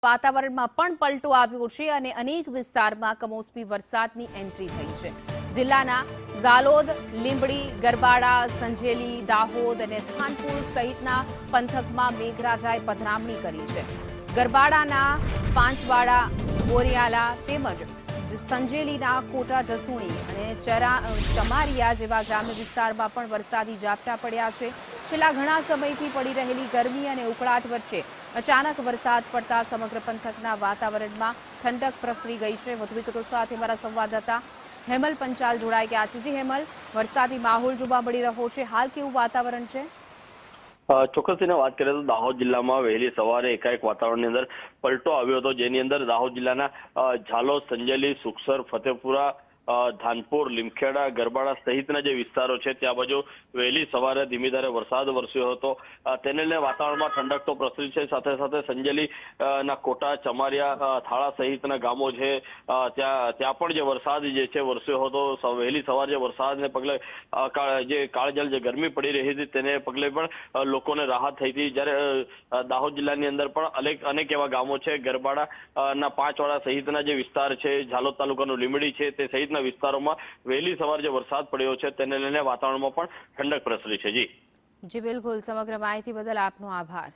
વાતાવરણમાં પણ પલટો આવ્યો છે અને અનેક વિસ્તારમાં કમોસમી વરસાદની એન્ટ્રી થઈ છે। જિલ્લાના ઝાલોદ, લીંબડી, ગરબાડા, સંજેલી, દાહોદ અને થાનપુર સહિતના પંથકમાં મેઘરાજાએ પધરામણી કરી છે। ગરબાડાના પાંચવાડા, બોરિયાલા તેમજ સંજેલીના કોટા જસુણી અને ચમારિયા જેવા ગ્રામ્ય વિસ્તારમાં પણ વરસાદી ઝાપટા પડ્યા છે। છેલ્લા ઘણા સમયથી પડી રહેલી ગરમી અને ઉકળાટ વચ્ચે અચાનક વરસાદ પડતા સમગ્ર પંથકના વાતાવરણમાં ઠંડક પ્રસરી ગઈ છે। વધુ વિગતો સાથે અમારા સંવાદદાતા હેમલ પંચાલ જોડાઈ ગયા છે। જી હેમલ, વરસાદી માહોલ જોવા મળી રહ્યો છે, હાલ કેવું વાતાવરણ છે? ચોક્કસથી વાત કરીએ તો દાહોદ જિલ્લામાં વહેલી સવારે એકાએક વાતાવરણની અંદર પલટો આવ્યો હતો, જેની અંદર દાહોદ જિલ્લાના ઝાલોદ, સંજેલી, સુખસર, ફતેપુરા, ધાનપુર, લીમખેડા, ગરબાડા સહિતના જે વિસ્તારો છે ત્યાં બાજુ વહેલી સવારે ધીમી ધારે વરસાદ વરસ્યો હતો। તેને લઈને વાતાવરણમાં ઠંડક તો પ્રસરી છે, સાથે સાથે સંજેલી ના કોટા, ચમારિયા, થાળા સહિતના ગામો છે ત્યાં પણ જે વરસાદ જે છે વરસ્યો હતો। વહેલી સવારે જે વરસાદને પગલે જે કાળઝાળ જે ગરમી પડી રહી હતી તેને પગલે પણ લોકોને રાહત થઈ હતી। જ્યારે દાહોદ જિલ્લાની અંદર પણ અનેક એવા ગામો છે, ગરબાડા ના પાંચવાડા સહિતના જે વિસ્તાર છે, ઝાલોદ તાલુકાનું લીંબડી છે તે સહિતના વિસ્તારોમાં વહેલી સવારે જે વરસાદ પડ્યો છે તેને લઈને વાતાવરણમાં પણ ઠંડક પ્રસરી છે। જી બિલકુલ, સમગ્ર માહિતી બદલ આપનો આભાર।